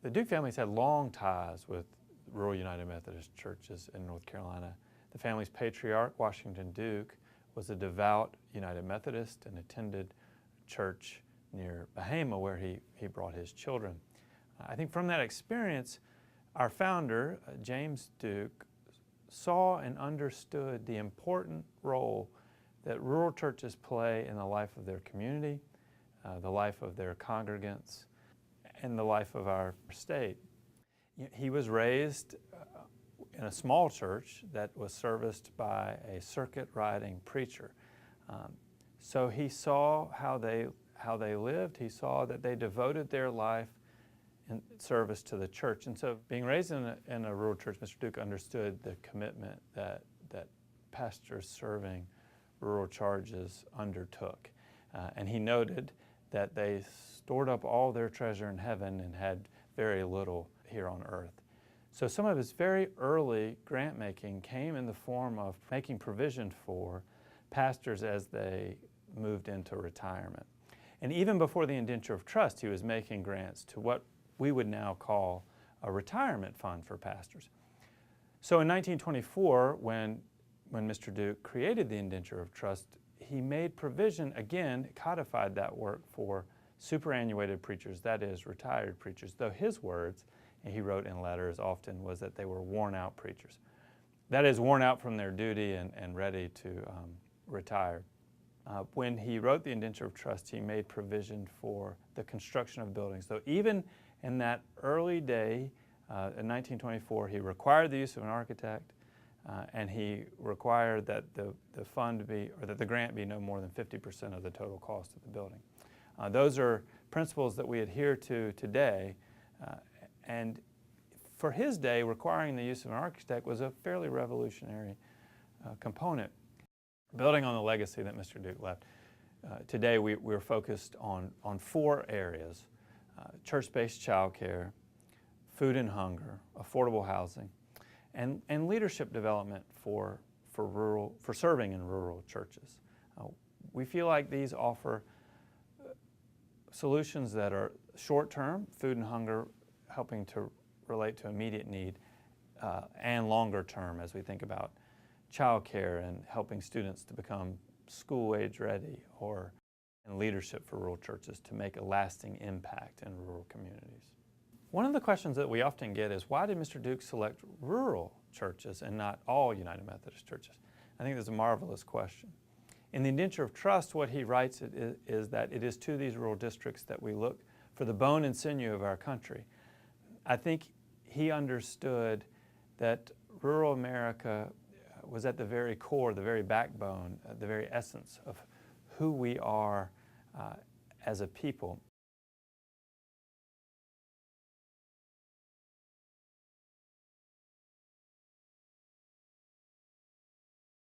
The Duke family's had long ties with rural United Methodist churches in North Carolina. The family's patriarch, Washington Duke, was a devout United Methodist and attended church near Bahama where he brought his children. I think from that experience, our founder, James Duke, saw and understood the important role that rural churches play in the life of their community, the life of their congregants, and the life of our state. He was raised in a small church that was serviced by a circuit riding preacher. So he saw how they lived. He saw that they devoted their life in service to the church. And so being raised in a rural church, Mr. Duke understood the commitment that pastors serving rural charges undertook. And he noted that they stored up all their treasure in heaven and had very little here on earth. So some of his very early grant making came in the form of making provision for pastors as they moved into retirement. And even before the indenture of trust, he was making grants to what we would now call a retirement fund for pastors. So in 1924, when Mr. Duke created the indenture of trust, he made provision, again, codified that work for superannuated preachers, that is, retired preachers, though his words, and he wrote in letters often, was that they were worn out preachers. That is, worn out from their duty and ready to retire. When he wrote the indenture of trust, he made provision for the construction of buildings. So even in that early day, in 1924, he required the use of an architect, and he required that the fund be, or that the grant be no more than 50% of the total cost of the building. Those are principles that we adhere to today, and for his day, requiring the use of an architect was a fairly revolutionary component. Building on the legacy that Mr. Duke left, today we're focused on four areas: church-based childcare, food and hunger, affordable housing, and leadership development for serving in rural churches. We feel like these offer solutions that are short-term, food and hunger, helping to relate to immediate need, and longer-term as we think about childcare and helping students to become school-age ready, or in leadership for rural churches to make a lasting impact in rural communities. One of the questions that we often get is, why did Mr. Duke select rural churches and not all United Methodist churches? I think that's a marvelous question. In the indenture of trust, what he writes is that it is to these rural districts that we look for the bone and sinew of our country. I think he understood that rural America was at the very core, the very backbone, the very essence of who we are as a people.